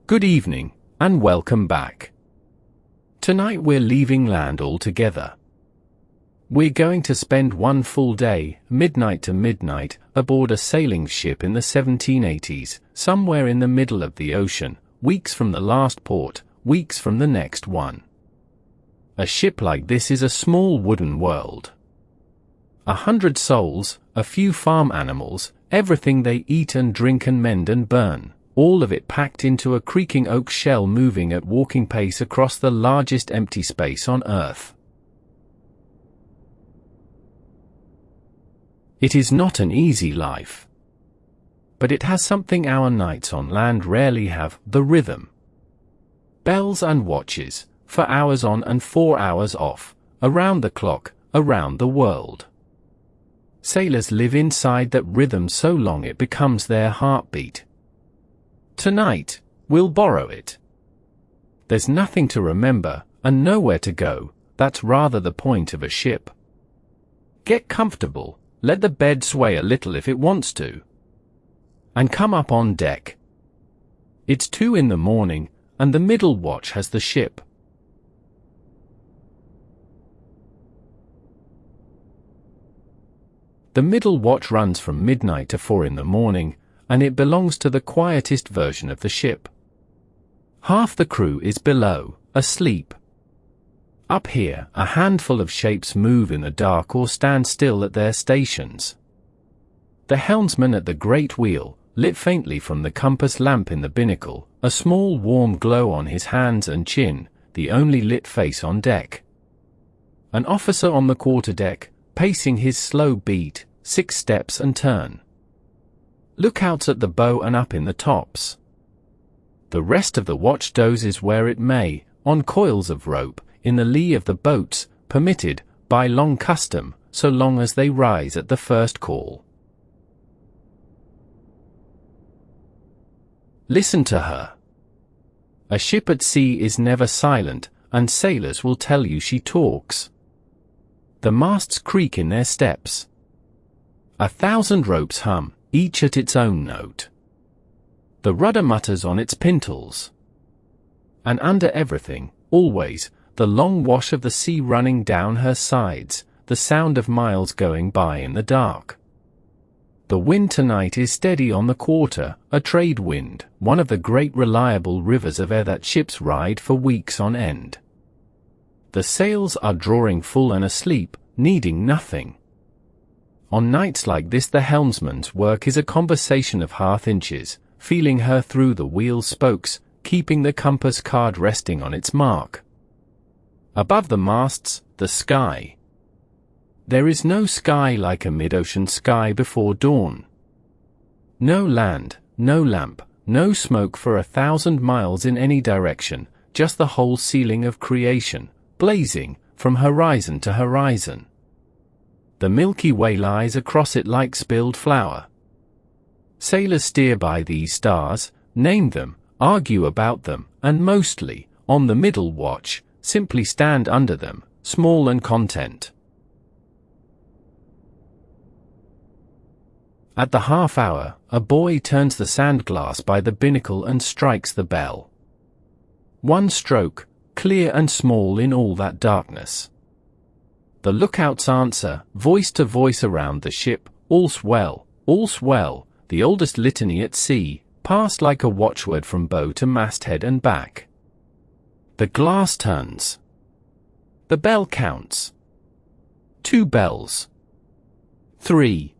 Good evening, and welcome back. Tonight we're leaving land altogether. We're going to spend one full day, midnight to midnight, aboard a sailing ship in the 1780s, somewhere in the middle of the ocean, weeks from the last port, weeks from the next one. A ship like this is a small wooden world. 100 souls, a few farm animals, everything they eat and drink and mend and burn, all of it packed into a creaking oak shell moving at walking pace across the largest empty space on Earth. It is not an easy life. But it has something our nights on land rarely have, the rhythm. Bells and watches, for hours on and 4 hours off, around the clock, around the world. Sailors live inside that rhythm so long it becomes their heartbeat. Tonight, we'll borrow it. There's nothing to remember, and nowhere to go, that's rather the point of a ship. Get comfortable, let the bed sway a little if it wants to. And come up on deck. It's 2 in the morning, and the middle watch has the ship. The middle watch runs from midnight to 4 in the morning, and it belongs to the quietest version of the ship. Half the crew is below, asleep. Up here, a handful of shapes move in the dark or stand still at their stations. The helmsman at the great wheel, lit faintly from the compass lamp in the binnacle, a small warm glow on his hands and chin, the only lit face on deck. An officer on the quarterdeck, pacing his slow beat, 6 steps and turn. Lookouts at the bow and up in the tops. The rest of the watch dozes where it may, on coils of rope, in the lee of the boats, permitted, by long custom, so long as they rise at the first call. Listen to her. A ship at sea is never silent, and sailors will tell you she talks. The masts creak in their steps. 1,000 ropes hum, each at its own note. The rudder mutters on its pintles. And under everything, always, the long wash of the sea running down her sides, the sound of miles going by in the dark. The wind tonight is steady on the quarter, a trade wind, one of the great reliable rivers of air that ships ride for weeks on end. The sails are drawing full and asleep, needing nothing. On nights like this the helmsman's work is a conversation of half-inches, feeling her through the wheel spokes, keeping the compass card resting on its mark. Above the masts, the sky. There is no sky like a mid-ocean sky before dawn. No land, no lamp, no smoke for 1,000 miles in any direction, just the whole ceiling of creation, blazing, from horizon to horizon. The Milky Way lies across it like spilled flour. Sailors steer by these stars, name them, argue about them, and mostly, on the middle watch, simply stand under them, small and content. At the half hour, a boy turns the sand glass by the binnacle and strikes the bell. One stroke, clear and small in all that darkness. The lookouts answer, voice to voice around the ship, all's well, the oldest litany at sea, passed like a watchword from bow to masthead and back. The glass turns. The bell counts. 2 bells. 3.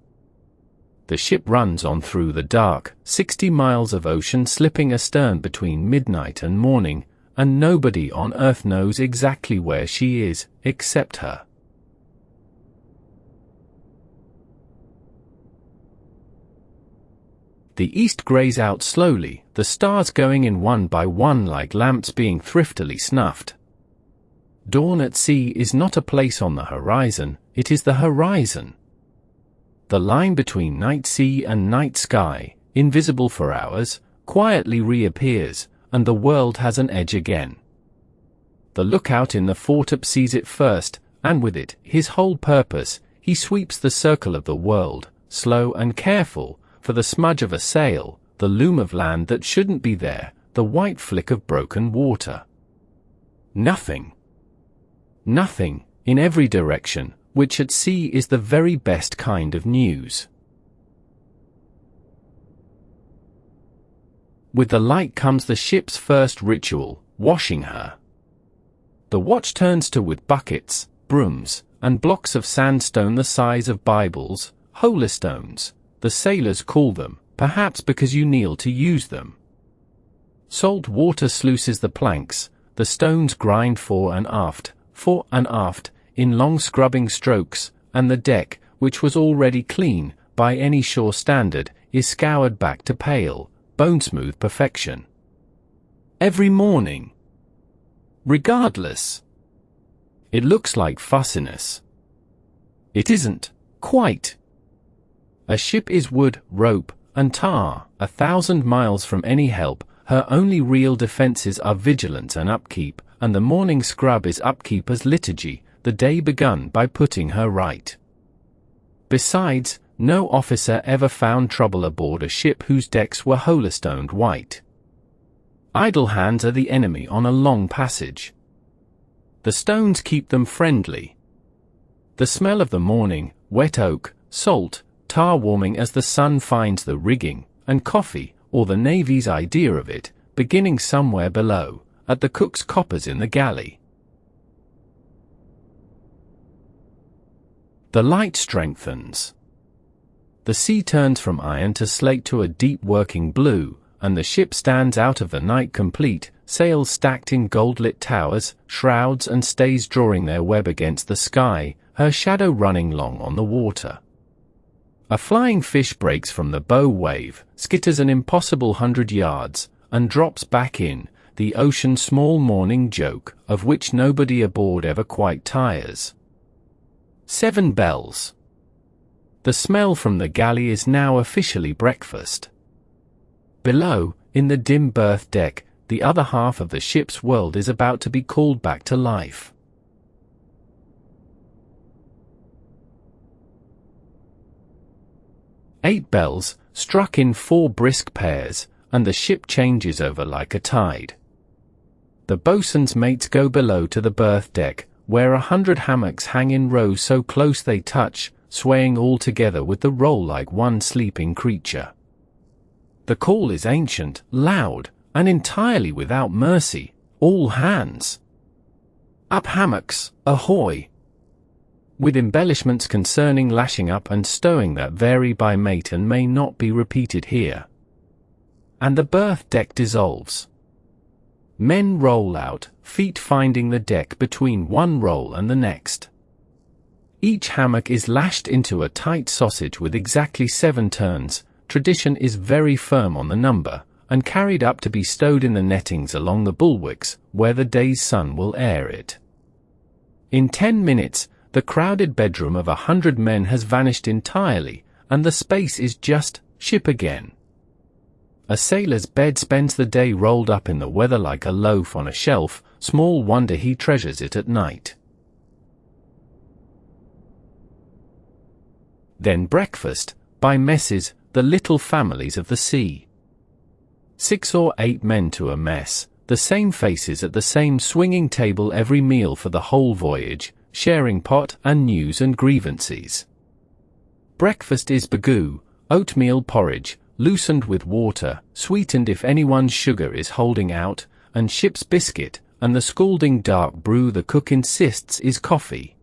The ship runs on through the dark, 60 miles of ocean slipping astern between midnight and morning, and nobody on Earth knows exactly where she is, except her. The east grays out slowly, the stars going in one by one like lamps being thriftily snuffed. Dawn at sea is not a place on the horizon, it is the horizon. The line between night sea and night sky, invisible for hours, quietly reappears, and the world has an edge again. The lookout in the foretop sees it first, and with it, his whole purpose, he sweeps the circle of the world, slow and careful, for the smudge of a sail, the loom of land that shouldn't be there, the white flick of broken water. Nothing. Nothing, in every direction, which at sea is the very best kind of news. With the light comes the ship's first ritual, washing her. The watch turns to with buckets, brooms, and blocks of sandstone the size of Bibles, holystones, the sailors call them, perhaps because you kneel to use them. Salt water sluices the planks, the stones grind fore and aft, in long scrubbing strokes, and the deck, which was already clean, by any shore standard, is scoured back to pale, bone-smooth perfection. Every morning. Regardless. It looks like fussiness. It isn't, quite. A ship is wood, rope, and tar, 1,000 miles from any help. Her only real defenses are vigilance and upkeep, and the morning scrub is upkeeper's liturgy, the day begun by putting her right. Besides, no officer ever found trouble aboard a ship whose decks were holystoned white. Idle hands are the enemy on a long passage. The stones keep them friendly. The smell of the morning, wet oak, salt, tar warming as the sun finds the rigging, and coffee, or the Navy's idea of it, beginning somewhere below, at the cook's coppers in the galley. The light strengthens. The sea turns from iron to slate to a deep working blue, and the ship stands out of the night complete, sails stacked in gold-lit towers, shrouds and stays drawing their web against the sky, her shadow running long on the water. A flying fish breaks from the bow wave, skitters an impossible 100 yards, and drops back in, the ocean's small morning joke, of which nobody aboard ever quite tires. 7 bells. The smell from the galley is now officially breakfast. Below, in the dim berth deck, the other half of the ship's world is about to be called back to life. Eight bells, struck in 4 brisk pairs, and the ship changes over like a tide. The boatswain's mates go below to the berth deck, where 100 hammocks hang in rows so close they touch, swaying all together with the roll like one sleeping creature. The call is ancient, loud, and entirely without mercy. All hands! Up hammocks, ahoy! With embellishments concerning lashing up and stowing that vary by mate and may not be repeated here. And the berth deck dissolves. Men roll out, feet finding the deck between one roll and the next. Each hammock is lashed into a tight sausage with exactly 7 turns. Tradition is very firm on the number, and carried up to be stowed in the nettings along the bulwarks, where the day's sun will air it. In 10 minutes, the crowded bedroom of 100 men has vanished entirely, and the space is just ship again. A sailor's bed spends the day rolled up in the weather like a loaf on a shelf, small wonder he treasures it at night. Then breakfast, by messes, the little families of the sea. 6 or 8 men to a mess, the same faces at the same swinging table every meal for the whole voyage, sharing pot and news and grievances. Breakfast is bagoo, oatmeal porridge, loosened with water, sweetened if anyone's sugar is holding out, and ship's biscuit, and the scalding dark brew the cook insists is coffee.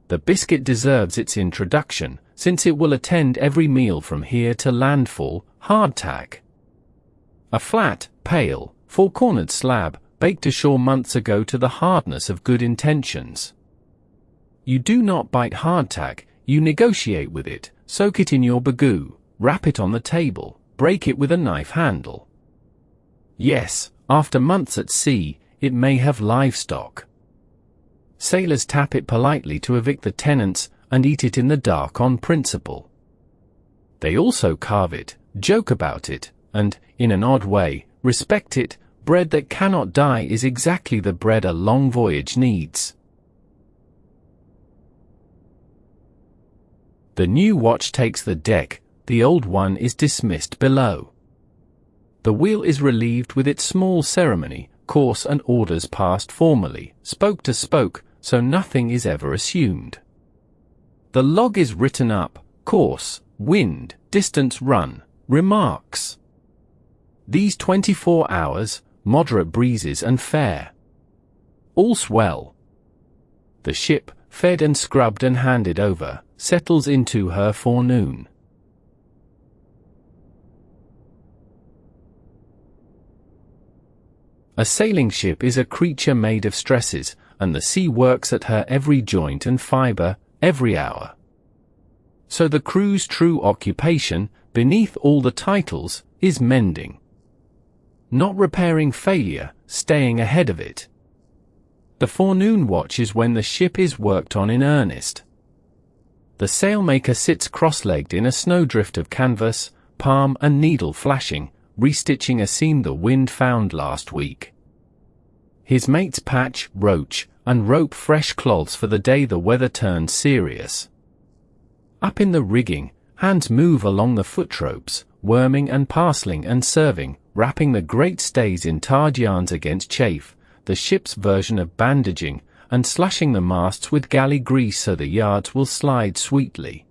The biscuit deserves its introduction, since it will attend every meal from here to landfall, hardtack. A flat, pale, 4-cornered slab, baked ashore months ago to the hardness of good intentions. You do not bite hardtack, you negotiate with it, soak it in your bagoo, wrap it on the table, break it with a knife handle. Yes, after months at sea, it may have livestock. Sailors tap it politely to evict the tenants, and eat it in the dark on principle. They also carve it, joke about it, and, in an odd way, respect it. Bread that cannot die is exactly the bread a long voyage needs. The new watch takes the deck, the old one is dismissed below. The wheel is relieved with its small ceremony, course and orders passed formally, spoke to spoke, so nothing is ever assumed. The log is written up, course, wind, distance run, remarks. These 24 hours, moderate breezes and fair. All's well. The ship, fed and scrubbed and handed over, settles into her forenoon. A sailing ship is a creature made of stresses, and the sea works at her every joint and fibre, every hour. So the crew's true occupation, beneath all the titles, is mending. Not repairing failure, staying ahead of it. The forenoon watch is when the ship is worked on in earnest. The sailmaker sits cross-legged in a snowdrift of canvas, palm and needle flashing, restitching a seam the wind found last week. His mates patch, roach, and rope fresh cloths for the day the weather turns serious. Up in the rigging, hands move along the footropes, worming and parceling and serving, wrapping the great stays in tarred yarns against chafe, the ship's version of bandaging, and slashing the masts with galley grease so the yards will slide sweetly.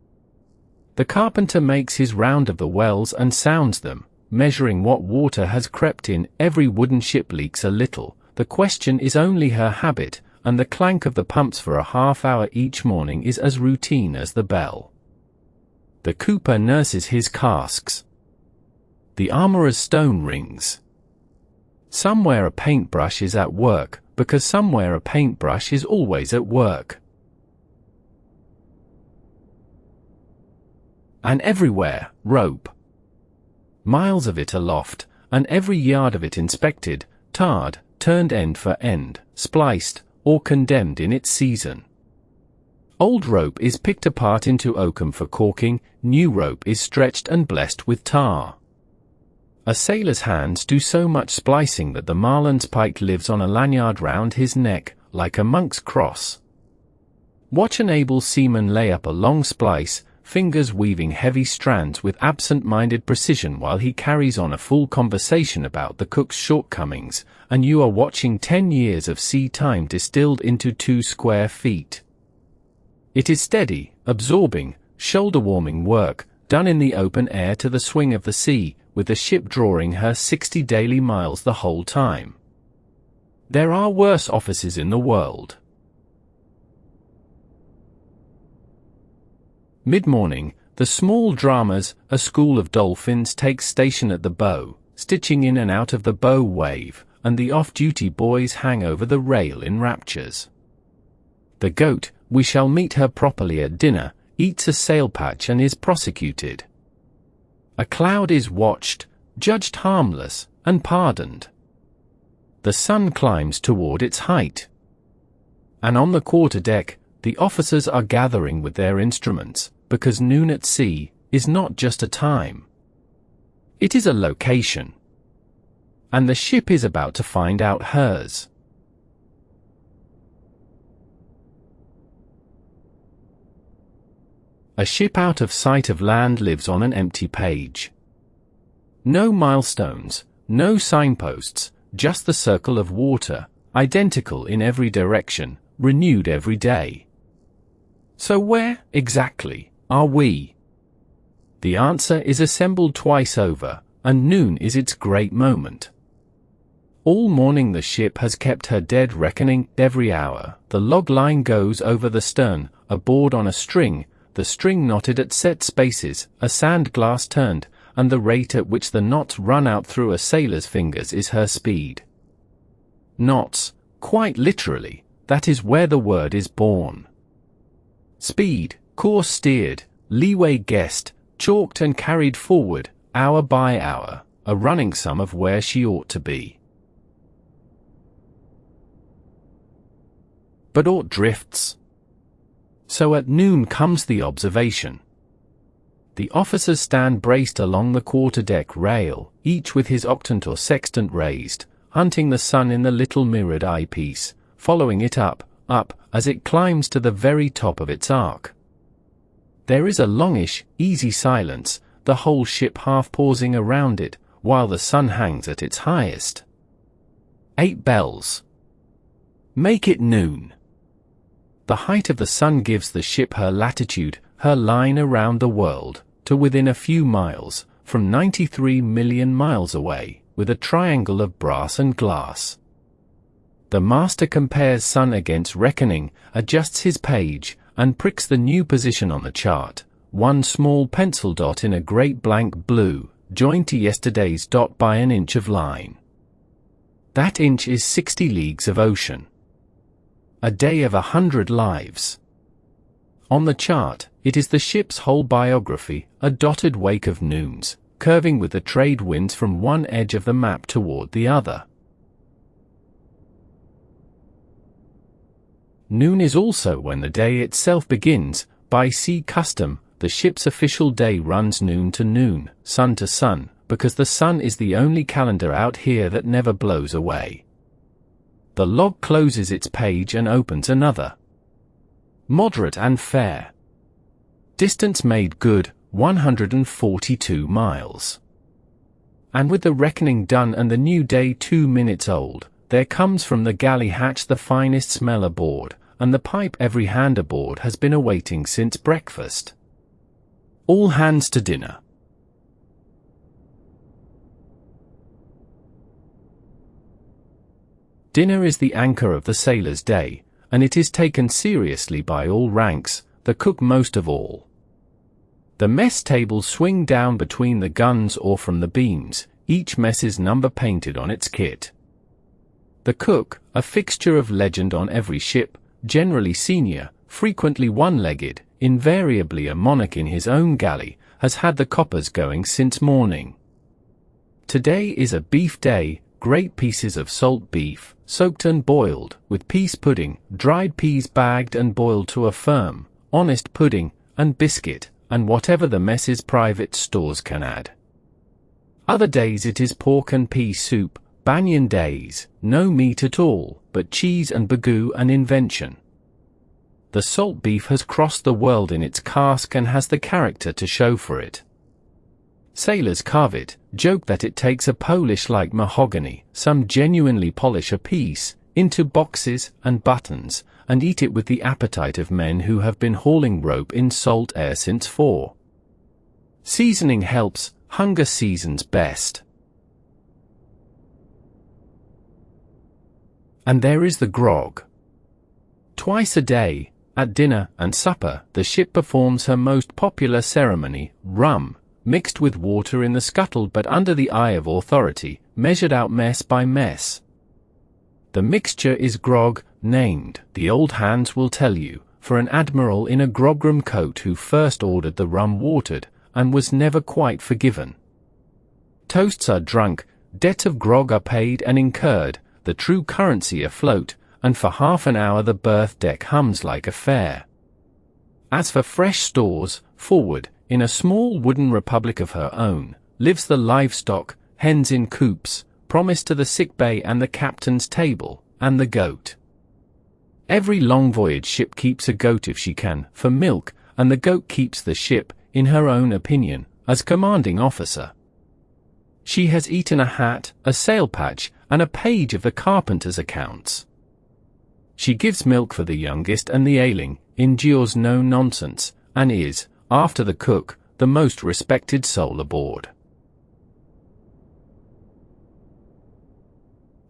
The carpenter makes his round of the wells and sounds them, measuring what water has crept in. Every wooden ship leaks a little. The question is only her habit, and the clank of the pumps for a half-hour each morning is as routine as the bell. The cooper nurses his casks. The armourer's stone rings. Somewhere a paintbrush is at work, because somewhere a paintbrush is always at work. And everywhere, rope. Miles of it aloft, and every yard of it inspected, tarred, turned end for end, spliced, or condemned in its season. Old rope is picked apart into oakum for caulking, new rope is stretched and blessed with tar. A sailor's hands do so much splicing that the marlin's pike lives on a lanyard round his neck, like a monk's cross. Watch an able seaman lay up a long splice, fingers weaving heavy strands with absent-minded precision while he carries on a full conversation about the cook's shortcomings, and you are watching 10 years of sea time distilled into 2 square feet. It is steady, absorbing, shoulder-warming work, done in the open air to the swing of the sea, with the ship drawing her 60 daily miles the whole time. There are worse offices in the world. Mid-morning, the small dramas, a school of dolphins takes station at the bow, stitching in and out of the bow wave, and the off-duty boys hang over the rail in raptures. The goat, we shall meet her properly at dinner, eats a sail patch and is prosecuted. A cloud is watched, judged harmless, and pardoned. The sun climbs toward its height. And on the quarter-deck, the officers are gathering with their instruments, because noon at sea is not just a time. It is a location. And the ship is about to find out hers. A ship out of sight of land lives on an empty page. No milestones, no signposts, just the circle of water, identical in every direction, renewed every day. So where, exactly, are we? The answer is assembled twice over, and noon is its great moment. All morning the ship has kept her dead reckoning. Every hour, the log line goes over the stern, a board on a string, the string knotted at set spaces, a sand glass turned, and the rate at which the knots run out through a sailor's fingers is her speed. Knots, quite literally, that is where the word is born. Speed, course steered, leeway guessed, chalked and carried forward, hour by hour, a running sum of where she ought to be. But aught drifts. So at noon comes the observation. The officers stand braced along the quarter-deck rail, each with his octant or sextant raised, hunting the sun in the little mirrored eyepiece, following it up, as it climbs to the very top of its arc. There is a longish, easy silence, the whole ship half pausing around it, while the sun hangs at its highest. 8 bells. Make it noon. The height of the sun gives the ship her latitude, her line around the world, to within a few miles, from 93 million miles away, with a triangle of brass and glass. The master compares sun against reckoning, adjusts his page, and pricks the new position on the chart, one small pencil dot in a great blank blue, joined to yesterday's dot by an inch of line. That inch is 60 leagues of ocean. A day of 100 lives. On the chart, it is the ship's whole biography, a dotted wake of noons, curving with the trade winds from one edge of the map toward the other. Noon is also when the day itself begins. By sea custom, the ship's official day runs noon to noon, sun to sun, because the sun is the only calendar out here that never blows away. The log closes its page and opens another. Moderate and fair. Distance made good, 142 miles. And with the reckoning done and the new day 2 minutes old, there comes from the galley hatch the finest smell aboard, and the pipe every hand aboard has been awaiting since breakfast. All hands to dinner. Dinner is the anchor of the sailor's day, and it is taken seriously by all ranks, the cook most of all. The mess tables swing down between the guns or from the beams, each mess's number painted on its kit. The cook, a fixture of legend on every ship, generally senior, frequently one-legged, invariably a monarch in his own galley, has had the coppers going since morning. Today is a beef day, great pieces of salt beef, soaked and boiled, with pease pudding, dried peas bagged and boiled to a firm, honest pudding, and biscuit, and whatever the mess's private stores can add. Other days it is pork and pea soup, banyan days, no meat at all, but cheese and bagoo an invention. The salt beef has crossed the world in its cask and has the character to show for it. Sailors carve it, joke that it takes a polish like mahogany, some genuinely polish a piece, into boxes and buttons, and eat it with the appetite of men who have been hauling rope in salt air since 4. Seasoning helps, hunger seasons best. And there is the grog. Twice a day, at dinner and supper, the ship performs her most popular ceremony, rum, mixed with water in the scuttle but under the eye of authority, measured out mess by mess. The mixture is grog, named, the old hands will tell you, for an admiral in a grogram coat who first ordered the rum watered, and was never quite forgiven. Toasts are drunk, debts of grog are paid and incurred, the true currency afloat, and for half an hour the berth deck hums like a fair. As for fresh stores, forward, in a small wooden republic of her own, lives the livestock, hens in coops, promised to the sick bay and the captain's table, and the goat. Every long voyage ship keeps a goat if she can, for milk, and the goat keeps the ship, in her own opinion, as commanding officer. She has eaten a hat, a sail patch, and a page of the carpenter's accounts. She gives milk for the youngest and the ailing, endures no nonsense, and is, after the cook, the most respected soul aboard.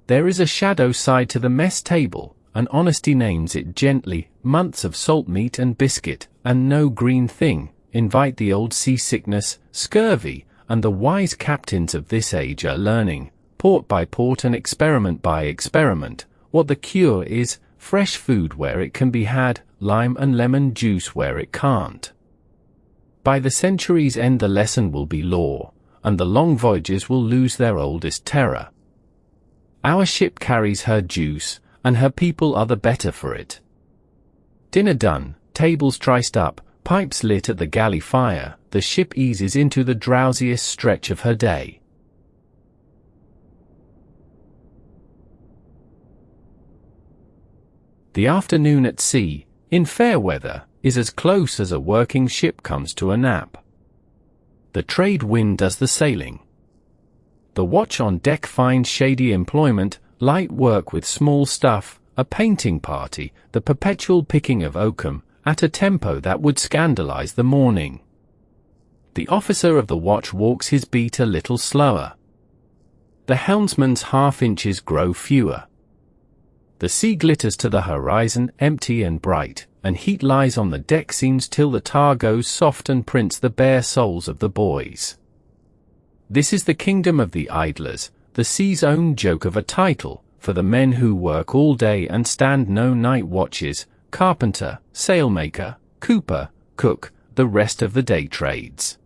There is a shadow side to the mess table, and honesty names it gently, months of salt meat and biscuit, and no green thing, invite the old seasickness, scurvy, and the wise captains of this age are learning, port by port and experiment by experiment, what the cure is, fresh food where it can be had, lime and lemon juice where it can't. By the century's end the lesson will be law, and the long voyages will lose their oldest terror. Our ship carries her juice, and her people are the better for it. Dinner done, tables triced up, pipes lit at the galley fire, the ship eases into the drowsiest stretch of her day. The afternoon at sea, in fair weather, is as close as a working ship comes to a nap. The trade wind does the sailing. The watch on deck finds shady employment, light work with small stuff, a painting party, the perpetual picking of oakum, at a tempo that would scandalize the morning. The officer of the watch walks his beat a little slower. The helmsman's half-inches grow fewer. The sea glitters to the horizon, empty and bright, and heat lies on the deck seams till the tar goes soft and prints the bare souls of the boys. This is the kingdom of the idlers, the sea's own joke of a title, for the men who work all day and stand no night watches, carpenter, sailmaker, cooper, cook, the rest of the day trades.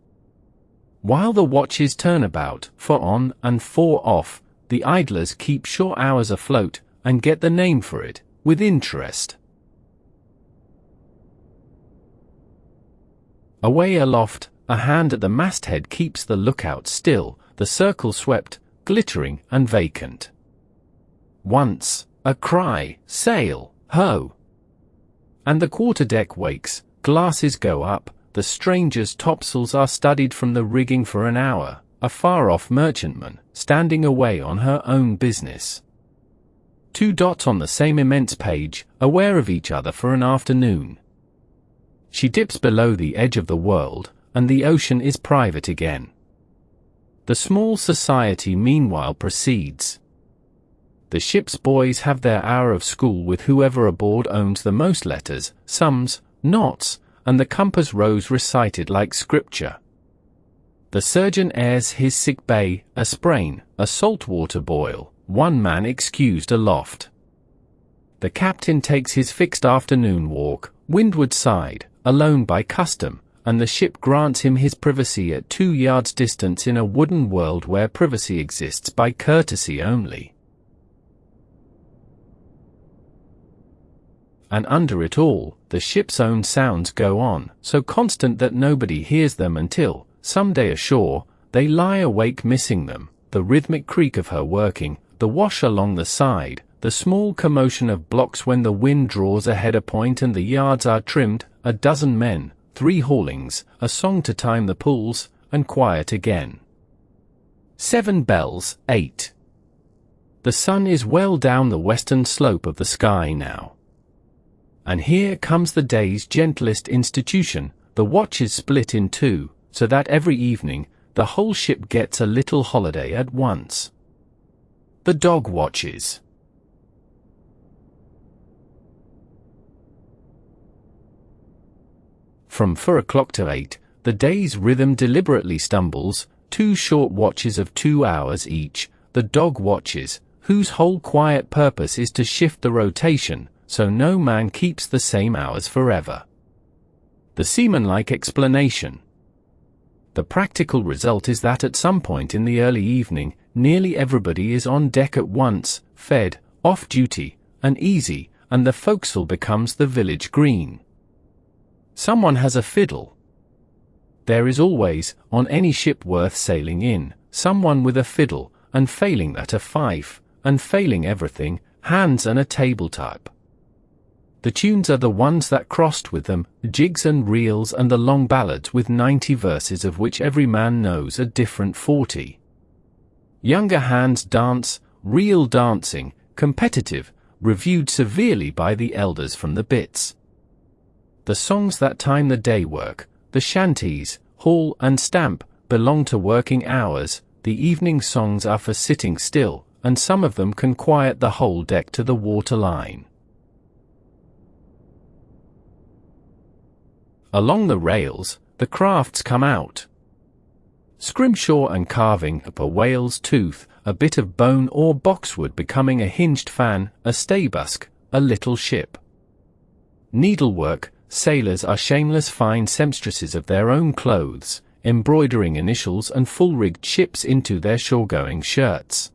While the watches turn about, for on and for off, the idlers keep short hours afloat, and get the name for it, with interest. Away aloft, a hand at the masthead keeps the lookout still, the circle swept, glittering and vacant. Once, a cry, sail, ho! And the quarterdeck wakes, glasses go up, the stranger's topsails are studied from the rigging for an hour, a far-off merchantman, standing away on her own business. Two dots on the same immense page, aware of each other for an afternoon. She dips below the edge of the world, and the ocean is private again. The small society meanwhile proceeds. The ship's boys have their hour of school with whoever aboard owns the most letters, sums, knots, and the compass rose recited like scripture. The surgeon airs his sick bay, a sprain, a saltwater boil, one man excused aloft. The captain takes his fixed afternoon walk, windward side, alone by custom, and the ship grants him his privacy at 2 yards distance in a wooden world where privacy exists by courtesy only. And under it all, the ship's own sounds go on, so constant that nobody hears them until, some day ashore, they lie awake missing them, the rhythmic creak of her working, the wash along the side, the small commotion of blocks when the wind draws ahead a point and the yards are trimmed, a dozen men, 3 haulings, a song to time the pulls, and quiet again. 7 bells, 8. The sun is well down the western slope of the sky now. And here comes the day's gentlest institution, the watch is split in 2, so that every evening, the whole ship gets a little holiday at once. The dog watches. From 4 o'clock to 8, the day's rhythm deliberately stumbles, 2 short watches of 2 hours each, the dog watches, whose whole quiet purpose is to shift the rotation, so no man keeps the same hours forever. The seaman-like explanation. The practical result is that at some point in the early evening, nearly everybody is on deck at once, fed, off duty, and easy, and the forecastle becomes the village green. Someone has a fiddle. There is always, on any ship worth sailing in, someone with a fiddle, and failing that a fife, and failing everything, hands and a table type. The tunes are the ones that crossed with them, jigs and reels and the long ballads with 90 verses of which every man knows a different 40. Younger hands dance, real dancing, competitive, reviewed severely by the elders from the bits. The songs that time the day work, the shanties, haul and stamp, belong to working hours, the evening songs are for sitting still, and some of them can quiet the whole deck to the waterline. Along the rails, the crafts come out. Scrimshaw and carving up a whale's tooth, a bit of bone or boxwood becoming a hinged fan, a staybusk, a little ship. Needlework, sailors are shameless fine seamstresses of their own clothes, embroidering initials and full-rigged ships into their shore-going shirts.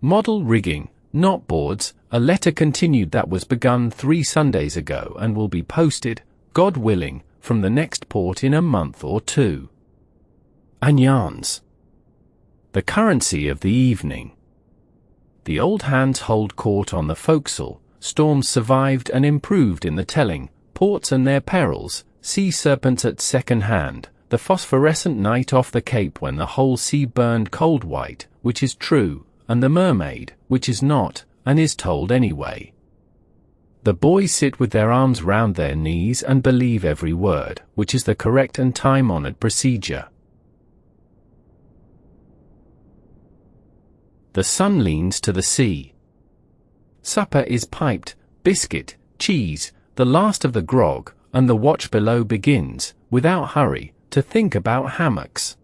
Model rigging, knot boards, a letter continued that was begun 3 Sundays ago and will be posted, God willing, from the next port in a month or 2. And yarns. The currency of the evening. The old hands hold court on the forecastle, storms survived and improved in the telling, ports and their perils, sea serpents at second hand, the phosphorescent night off the Cape when the whole sea burned cold white, which is true, and the mermaid, which is not, and is told anyway. The boys sit with their arms round their knees and believe every word, which is the correct and time-honored procedure. The sun leans to the sea. Supper is piped, biscuit, cheese, the last of the grog, and the watch below begins, without hurry, to think about hammocks.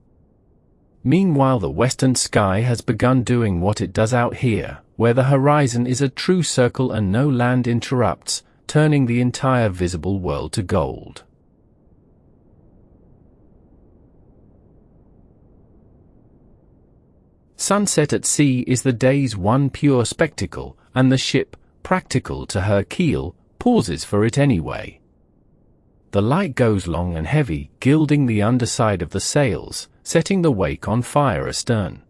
Meanwhile the western sky has begun doing what it does out here, where the horizon is a true circle and no land interrupts, turning the entire visible world to gold. Sunset at sea is the day's one pure spectacle, and the ship, practical to her keel, pauses for it anyway. The light goes long and heavy, gilding the underside of the sails, setting the wake on fire astern.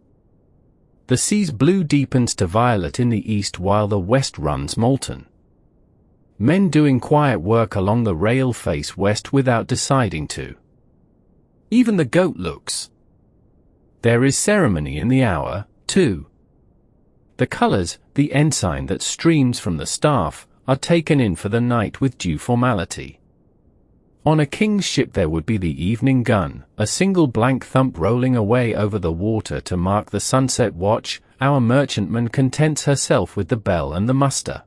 The sea's blue deepens to violet in the east while the west runs molten. Men doing quiet work along the rail face west without deciding to. Even the goat looks. There is ceremony in the hour, too. The colors, the ensign that streams from the staff, are taken in for the night with due formality. On a king's ship there would be the evening gun, a single blank thump rolling away over the water to mark the sunset watch. Our merchantman contents herself with the bell and the muster.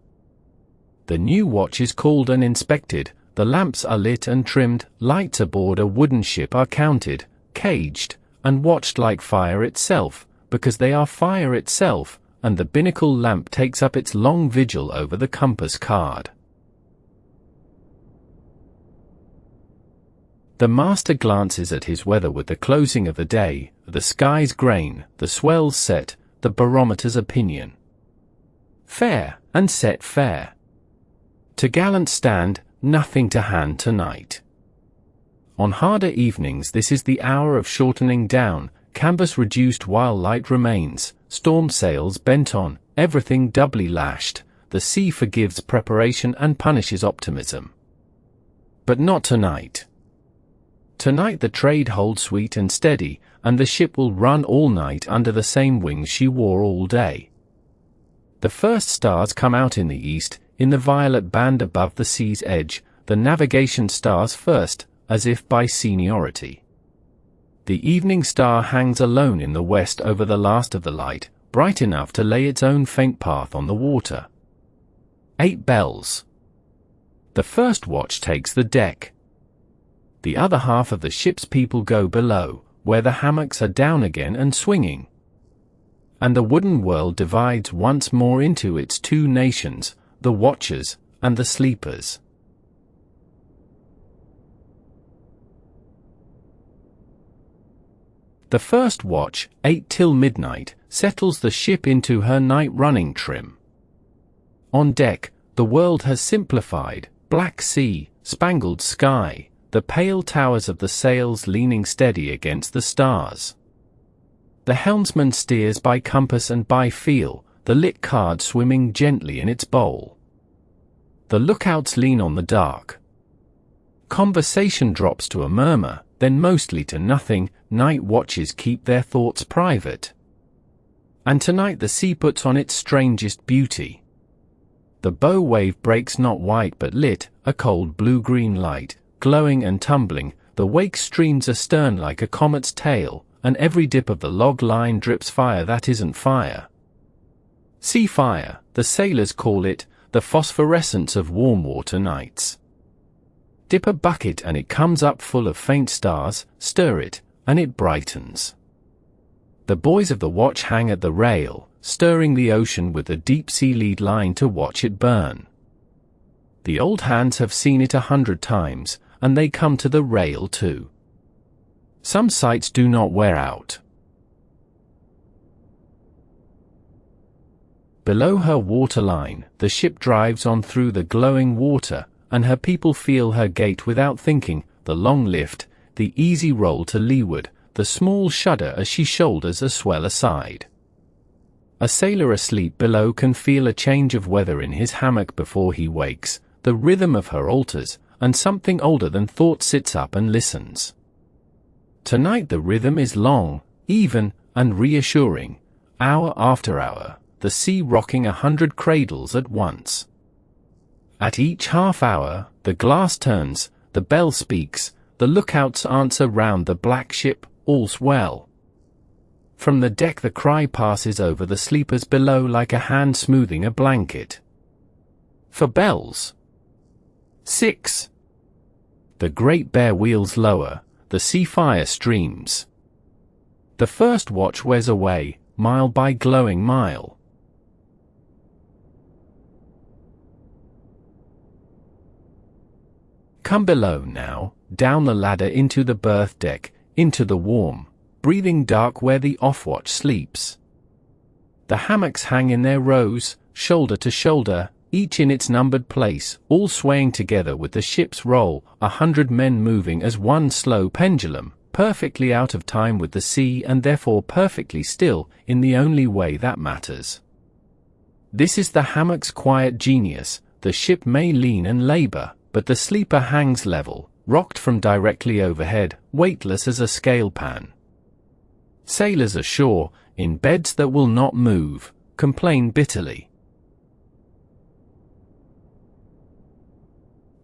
The new watch is called and inspected, the lamps are lit and trimmed, lights aboard a wooden ship are counted, caged, and watched like fire itself, because they are fire itself, and the binnacle lamp takes up its long vigil over the compass card. The master glances at his weather with the closing of the day, the sky's grain, the swells set, the barometer's opinion. Fair, and set fair. To gallant stand, nothing to hand tonight. On harder evenings this is the hour of shortening down, canvas reduced while light remains, storm sails bent on, everything doubly lashed, the sea forgives preparation and punishes optimism. But not tonight. Tonight the trade holds sweet and steady, and the ship will run all night under the same wings she wore all day. The first stars come out in the east, in the violet band above the sea's edge, the navigation stars first, as if by seniority. The evening star hangs alone in the west over the last of the light, bright enough to lay its own faint path on the water. 8 bells. The first watch takes the deck. The other half of the ship's people go below, where the hammocks are down again and swinging. And the wooden world divides once more into its two nations, the watchers and the sleepers. The first watch, 8 till midnight, settles the ship into her night running trim. On deck, the world has simplified, black sea, spangled sky, the pale towers of the sails leaning steady against the stars. The helmsman steers by compass and by feel, the lit card swimming gently in its bowl. The lookouts lean on the dark. Conversation drops to a murmur, then mostly to nothing. Night watches keep their thoughts private. And tonight the sea puts on its strangest beauty. The bow wave breaks not white but lit, a cold blue-green light, glowing and tumbling, the wake streams astern like a comet's tail, and every dip of the log line drips fire that isn't fire. Sea fire, the sailors call it, the phosphorescence of warm water nights. Dip a bucket and it comes up full of faint stars, stir it, and it brightens. The boys of the watch hang at the rail, stirring the ocean with a deep sea lead line to watch it burn. The old hands have seen it 100 times, and they come to the rail too. Some sights do not wear out. Below her waterline, the ship drives on through the glowing water, and her people feel her gait without thinking, the long lift, the easy roll to leeward, the small shudder as she shoulders a swell aside. A sailor asleep below can feel a change of weather in his hammock before he wakes, the rhythm of her alters, and something older than thought sits up and listens. Tonight the rhythm is long, even, and reassuring, hour after hour, the sea rocking 100 cradles at once. At each half hour, the glass turns, the bell speaks, the lookouts answer round the black ship, all's well. From the deck the cry passes over the sleepers below like a hand smoothing a blanket. For bells. 6. The Great Bear wheels lower, the sea fire streams. The first watch wears away, mile by glowing mile. Come below now, down the ladder into the berth deck, into the warm, breathing dark where the off-watch sleeps. The hammocks hang in their rows, shoulder to shoulder, each in its numbered place, all swaying together with the ship's roll, 100 men moving as one slow pendulum, perfectly out of time with the sea and therefore perfectly still, in the only way that matters. This is the hammock's quiet genius. The ship may lean and labor, but the sleeper hangs level, rocked from directly overhead, weightless as a scale pan. Sailors ashore, in beds that will not move, complain bitterly.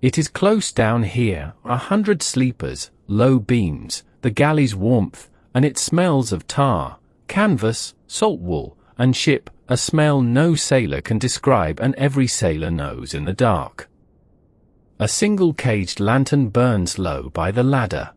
It is close down here, 100 sleepers, low beams, the galley's warmth, and it smells of tar, canvas, salt wool, and ship, a smell no sailor can describe and every sailor knows in the dark. A single caged lantern burns low by the ladder.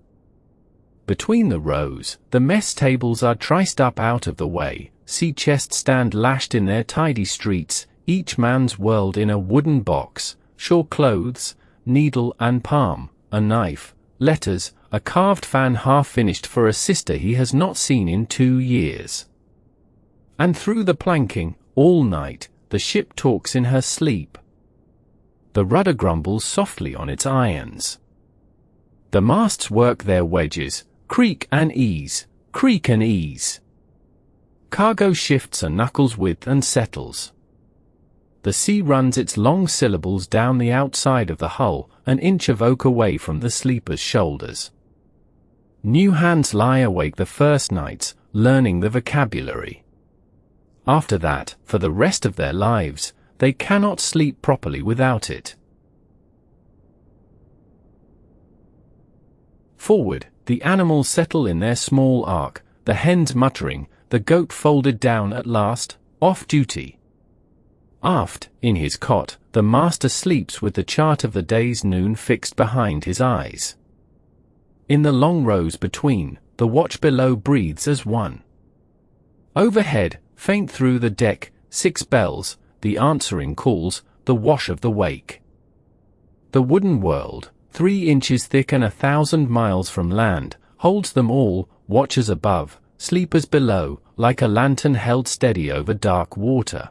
Between the rows, the mess tables are triced up out of the way, sea chests stand lashed in their tidy streets, each man's whirled in a wooden box, shore clothes, needle and palm, a knife, letters, a carved fan half finished for a sister he has not seen in 2 years. And through the planking, all night, the ship talks in her sleep. The rudder grumbles softly on its irons. The masts work their wedges, creak and ease, creak and ease. Cargo shifts and knuckles with and settles. The sea runs its long syllables down the outside of the hull, an inch of oak away from the sleeper's shoulders. New hands lie awake the first nights, learning the vocabulary. After that, for the rest of their lives, they cannot sleep properly without it. Forward, the animals settle in their small ark, the hens muttering, the goat folded down at last, off duty. Aft, in his cot, the master sleeps with the chart of the day's noon fixed behind his eyes. In the long rows between, the watch below breathes as one. Overhead, faint through the deck, 6 bells, the answering calls, the wash of the wake. The wooden world, 3 inches thick and 1,000 miles from land, holds them all, watchers above, sleepers below, like a lantern held steady over dark water.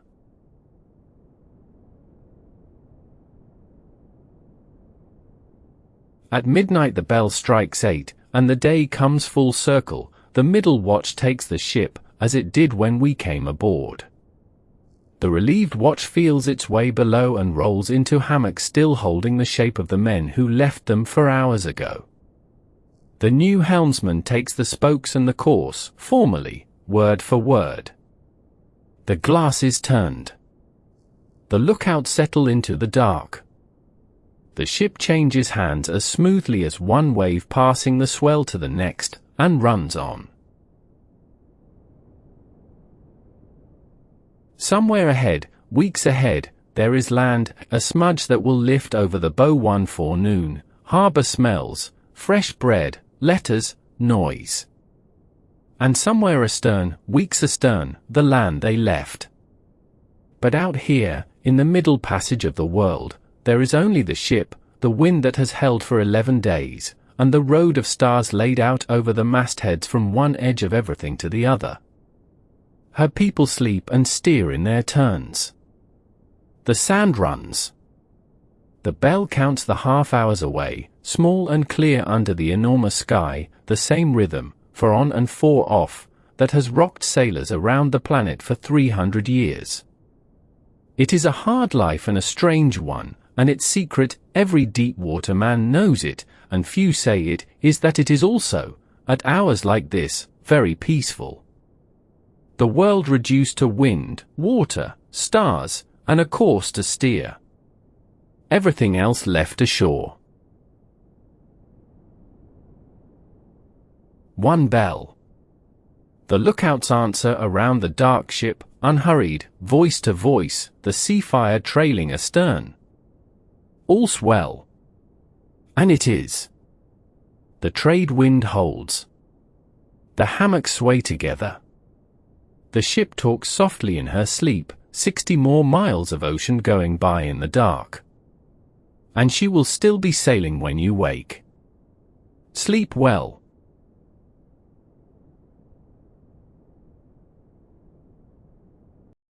At midnight the bell strikes 8, and the day comes full circle. The middle watch takes the ship, as it did when we came aboard. The relieved watch feels its way below and rolls into hammocks still holding the shape of the men who left them 4 hours ago. The new helmsman takes the spokes and the course, formally, word for word. The glass is turned. The lookouts settle into the dark. The ship changes hands as smoothly as one wave passing the swell to the next, and runs on. Somewhere ahead, weeks ahead, there is land, a smudge that will lift over the bow one forenoon, harbor smells, fresh bread, letters, noise. And somewhere astern, weeks astern, the land they left. But out here, in the middle passage of the world, there is only the ship, the wind that has held for 11 days, and the road of stars laid out over the mastheads from one edge of everything to the other. Her people sleep and steer in their turns. The sand runs. The bell counts the half hours away, small and clear under the enormous sky, the same rhythm, for on and for off, that has rocked sailors around the planet for 300 years. It is a hard life and a strange one, and its secret, every deep water man knows it, and few say it, is that it is also at hours like this, very peaceful. The world reduced to wind, water, stars, and a course to steer. Everything else left ashore. 1 bell. The lookouts answer around the dark ship, unhurried, voice to voice, the sea fire trailing astern. All's well. And it is. The trade wind holds. The hammocks sway together. The ship talks softly in her sleep, 60 more miles of ocean going by in the dark. And she will still be sailing when you wake. Sleep well.